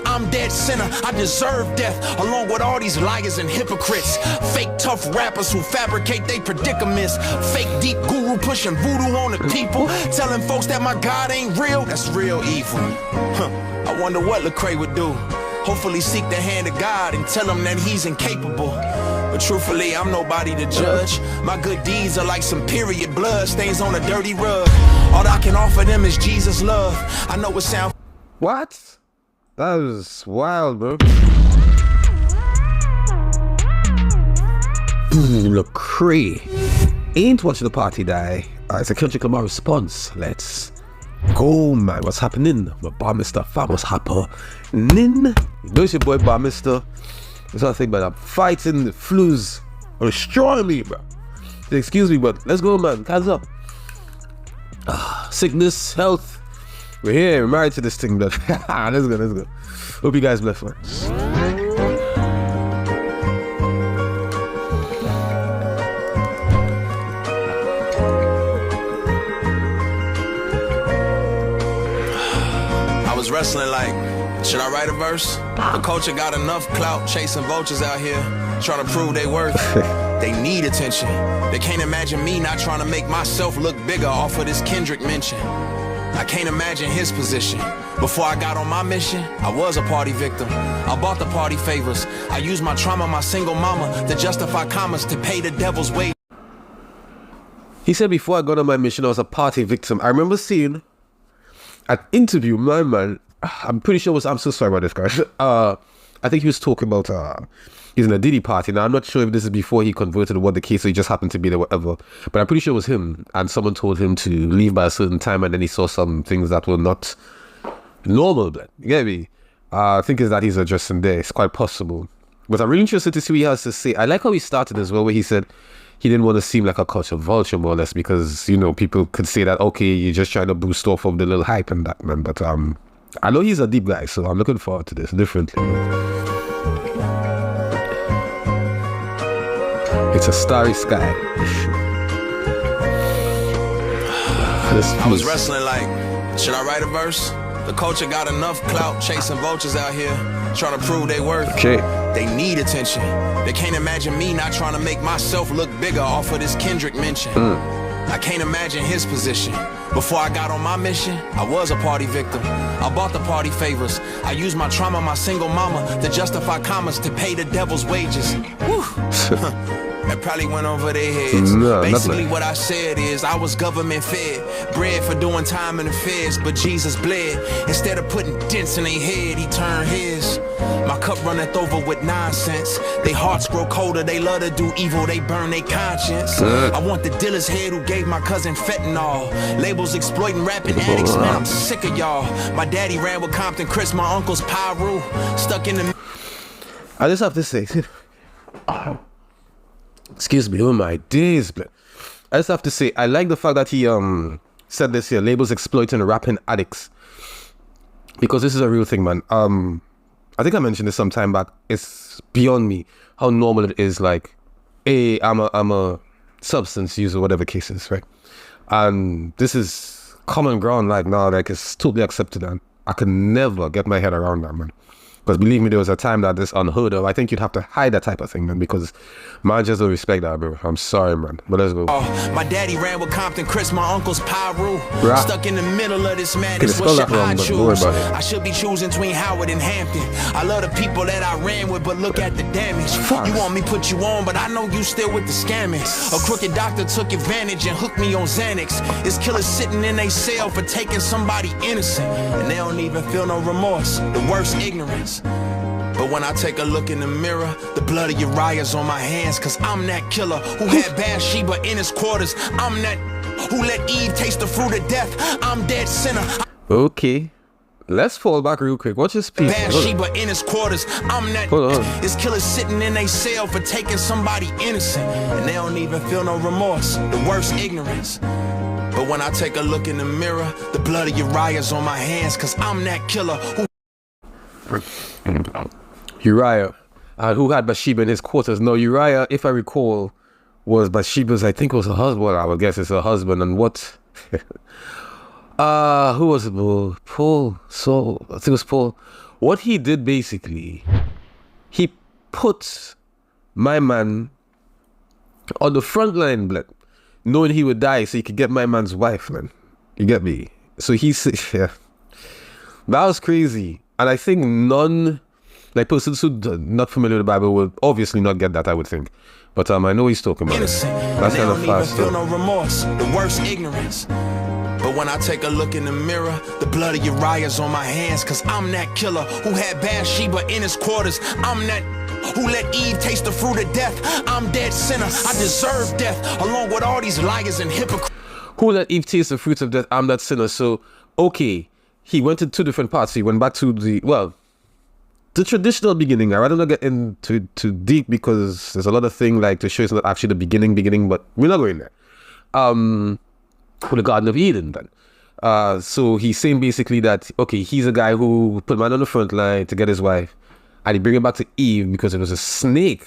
I'm dead center, I deserve death, along with all these liars and hypocrites. Fake tough rappers who fabricate they predicaments. Fake deep guru pushing voodoo on the people, telling folks that my God ain't real. That's real evil. I wonder what Lecrae would do. Hopefully seek the hand of God and tell him that he's incapable. But truthfully, I'm nobody to judge. My good deeds are like some period blood stains on a dirty rug. All I can offer them is Jesus' love. I know it sounds... What? That was wild, bro. Lecrae ain't watching the party die. It's a Kendrick Lamar response. Let's go, man. What's happening? My bar mister fam, what's happening? You know it's your boy bar mister. That's what I think, man. I'm fighting the flus are destroying me, bro. Excuse me, but let's go, man. Hands up. Sickness, health. We're here. We're married to this thing, but let's go, let's go. Hope you guys blessed, man. I was wrestling like, should I write a verse? The culture got enough clout chasing vultures out here, trying to prove they worth. They need attention. They can't imagine me not trying to make myself look bigger off of this Kendrick mention. I can't imagine his position. Before I got on my mission, I was a party victim. I bought the party favors. I used my trauma, my single mama, to justify commas, to pay the devil's wage. He said before I got on my mission, I was a party victim. I remember seeing an interview, my man, I'm pretty sure it was, I'm so sorry about this, guys. I think he was talking about, he's in a Diddy party. Now, I'm not sure if this is before he converted or what the case, or he just happened to be there, whatever. But I'm pretty sure it was him. And someone told him to leave by a certain time, and then he saw some things that were not normal, blood. You get me? I think it's that he's addressing there. It's quite possible. But I'm really interested to see what he has to say. I like how he started as well, where he said he didn't want to seem like a culture vulture, more or less, because, you know, people could say that, okay, you're just trying to boost off of the little hype and that, man. But I know he's a deep guy, so I'm looking forward to this differently. It's a starry sky. I was wrestling like, should I write a verse? The culture got enough clout chasing vultures out here, trying to prove they worth. Okay. They need attention. They can't imagine me not trying to make myself look bigger off of this Kendrick mention. I can't imagine his position. Before I got on my mission, I was a party victim. I bought the party favors. I used my trauma, my single mama, to justify commas, to pay the devil's wages. Woo. That probably went over their heads. No, basically what I said is I was government fed, bred for doing time in the feds, but Jesus bled. Instead of putting dents in their head, he turned his. My cup runneth over with nonsense. They hearts grow colder, they love to do evil, they burn their conscience. I want the dealer's head who gave my cousin fentanyl. Labels exploiting rapping addicts, man, I'm sick of y'all. My daddy ran with Compton Chris, my uncle's Pyru. Stuck in the... I just have to say, excuse me, oh my days, but I just have to say, I like the fact that he said this here, labels exploiting rapping addicts, because this is a real thing, man. I think I mentioned this some time back. It's beyond me how normal it is. Like, I'm a substance user, whatever case is, right? And this is common ground. Like, now, like, it's totally accepted, and I can never get my head around that, man. Because believe me, there was a time that this unheard of. I think you'd have to hide that type of thing, man, because man just don't respect that, bro. I'm sorry, man. But let's go. My daddy ran with Compton Chris, my uncle's Pyru. Stuck in the middle of this madness. What should I choose? I should be choosing between Howard and Hampton. I love the people that I ran with, but look at the damage. You want me put you on, but I know you still with the scamming. A crooked doctor took advantage and hooked me on Xanax. It's killers sitting in their cell for taking somebody innocent, and they don't even feel no remorse. The worst ignorance. But when I take a look in the mirror, the blood of Uriah's on my hands, cause I'm that killer who had Bathsheba in his quarters. I'm that who let Eve taste the fruit of death. I'm dead sinner. Okay, let's fall back real quick. Watch this piece. Bathsheba in his quarters. I'm that. It's killers sitting in a cell for taking somebody innocent, and they don't even feel no remorse. The worst ignorance. But when I take a look in the mirror, the blood of Uriah's on my hands, cause I'm that killer who... Uriah, who had Bathsheba in his quarters. No, Uriah, if I recall, was Bathsheba's, I think it was her husband. I would guess it's her husband. And what? Who was it? Paul, Saul, I think it was Paul. What he did basically, he put my man on the front line, blood, knowing he would die so he could get my man's wife, man. You get me? So yeah. That was crazy. And I think persons who are not familiar with the Bible will obviously not get that, I would think. But I know he's talking about innocent. it. That's kind of fast. Feel no remorse, the worst ignorance. But when I take a look in the mirror, the blood of Uriah's on my hands, cause I'm that killer who had Bathsheba in his quarters. I'm that who let Eve taste the fruit of death. I'm dead sinner, I deserve death, along with all these liars and hypocrites. Who let Eve taste the fruit of death? I'm that sinner. So, okay, he went to two different parts. He went back to the traditional beginning. I'd rather not get into too deep because there's a lot of things like to show it's not actually the beginning, but we're not going there. For the Garden of Eden then. So he's saying basically that, okay, he's a guy who put man on the front line to get his wife, and he bring it back to Eve because it was a snake.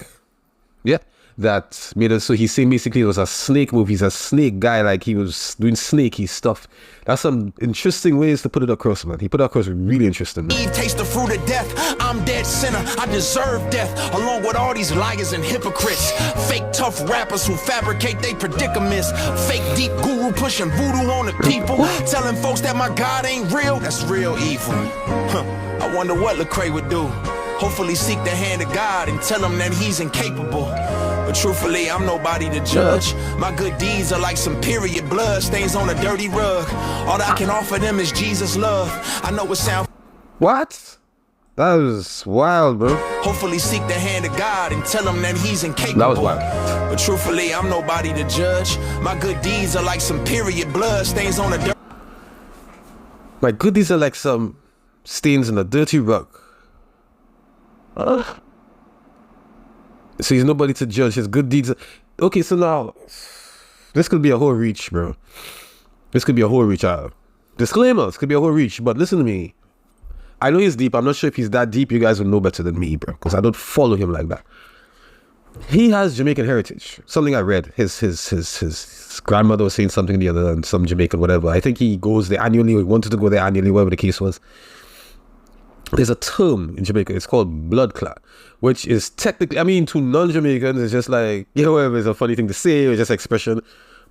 Yeah. That made us, so he's saying basically it was a snake move. He's a snake guy, like he was doing snaky stuff. That's some interesting ways to put it across, man. He put it across really interesting, man. Eve taste the fruit of death. I'm dead sinner, I deserve death, along with all these liars and hypocrites. Fake tough rappers who fabricate they predicaments. Fake deep guru pushing voodoo on the people, telling folks that my God ain't real. That's real evil. I wonder what Lecrae would do. Hopefully seek the hand of God and tell him that he's incapable. But truthfully, I'm nobody to judge. My good deeds are like some period blood stains on a dirty rug. All I can offer them is Jesus' love. I know it sounds... What? That was wild, bro. Hopefully seek the hand of God and tell him that he's incapable. That was wild. But truthfully, I'm nobody to judge. My good deeds are like some period blood stains on a dirty... My good deeds are like some stains on a dirty rug. So he's nobody to judge his good deeds. Okay, so now this could be a whole reach, bro. This could be a whole reach. Disclaimer, this could be a whole reach, but listen to me. I know he's deep. I'm not sure if he's that deep. You guys will know better than me, bro, because I don't follow him like that. He has Jamaican heritage. Something I read. His grandmother was saying something the other, and some Jamaican whatever. I think he goes there annually, or he wanted to go there annually, whatever the case was. There's a term in Jamaica, it's called blood clot, which is technically, I mean, to non-Jamaicans, it's just like, whatever, it's a funny thing to say, it's just expression.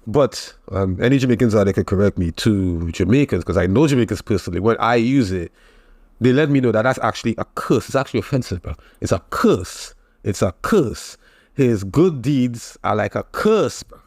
But any Jamaicans out there could correct me. To Jamaicans, because I know Jamaicans personally, when I use it, they let me know that that's actually a curse. It's actually offensive, bro. It's a curse. It's a curse. His good deeds are like a curse, bro.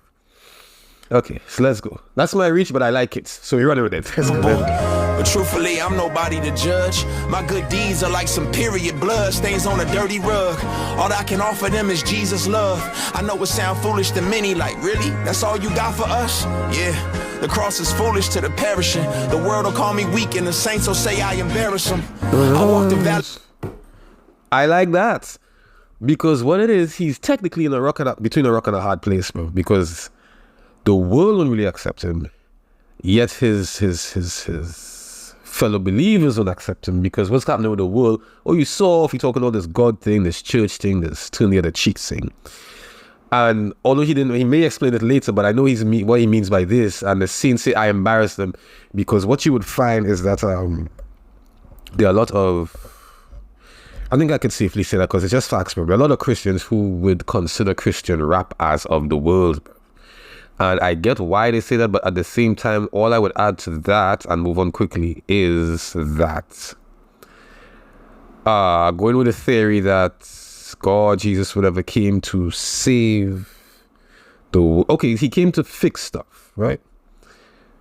Okay, so let's go. That's my reach, but I like it. So we're running with it. But truthfully, I'm nobody to judge. My good deeds are like some period blood stains on a dirty rug. All I can offer them is Jesus' love. I know it sound foolish to many, like, really? That's all you got for us? Yeah, the cross is foolish to the perishing. The world will call me weak and the saints will say I embarrass them. I walk the valley. I like that. Because what it is, he's technically in between a rock and a hard place, bro. Because the world won't really accept him, yet his fellow believers won't accept him, because what's happening with the world? Oh, you saw if you talking about this God thing, this church thing, this turn the other cheek thing. And although he may explain it later, but I know what he means by this. And the saints say I embarrass them, because what you would find is that there are a lot of, I think I could safely say that because it's just facts, bro. There are a lot of Christians who would consider Christian rap as of the world, bro. And I get why they say that, but at the same time, all I would add to that and move on quickly is that going with the theory that God, Jesus, whatever, came to save he came to fix stuff, right?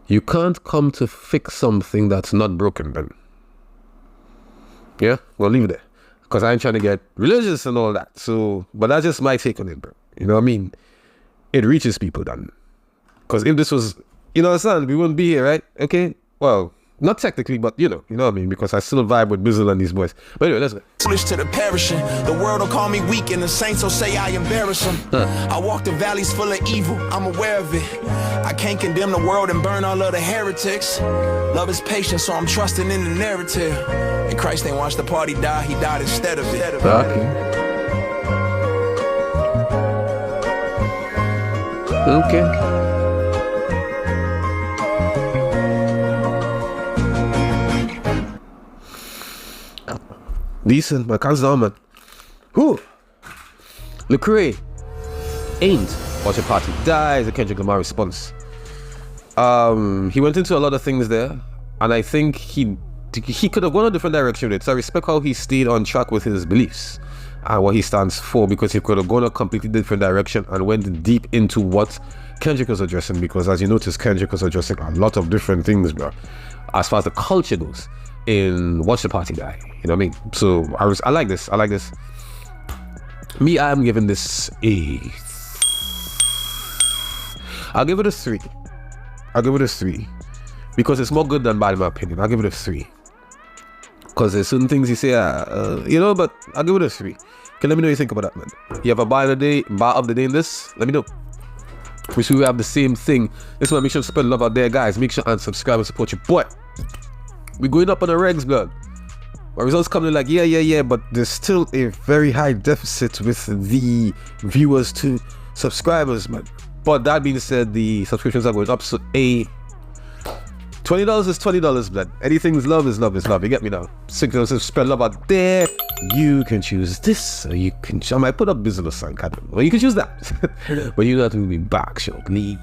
You can't come to fix something that's not broken, then. Yeah, we'll leave it there. Because I ain't trying to get religious and all that. So, but that's just my take on it, bro. You know what I mean? It reaches people, then. Because if this was, you know what I'm saying, we wouldn't be here, right? Okay? Well, not technically, but you know what I mean? Because I still vibe with Bizzle and these boys. But anyway, let's go. Foolish to the perishing. The world will call me weak and the saints will say I embarrass them. I walk the valleys full of evil. I'm aware of it. I can't condemn the world and burn all of the heretics. Love is patient, so I'm trusting in the narrative. And Christ ain't watched the party die, he died instead of it. Okay. Decent, man. Hands down, man. Whew. Lecrae ain't watch a party. Dies a Kendrick Lamar response. He went into a lot of things there, and I think he could have gone a different direction with it. So I respect how he stayed on track with his beliefs and what he stands for, because he could have gone a completely different direction and went deep into what Kendrick was addressing, because as you notice, Kendrick was addressing a lot of different things, bro, as far as the culture goes in Watch the Party Guy. You know what I mean? So I like this. Me, I'm giving this I'll give it a 3. Because it's more good than bad in my opinion. I'll give it a 3. Because there's certain things you say, but I'll give it a 3. Okay, let me know what you think about that, man. You have a bar of the day in this? Let me know. Wish we have the same thing. This one, make sure to spread love out there, guys. Make sure and subscribe and support your boy. We're going up on the regs, blood. My results coming like, yeah, but there's still a very high deficit with the viewers to subscribers, man. But that being said, the subscriptions are going up, so $20 is $20, blood. Anything is love is love is love. You get me now? Spread love out there. You can choose this, or you can. I might put up business sign, or you can choose that. But you know that we'll be back shortly.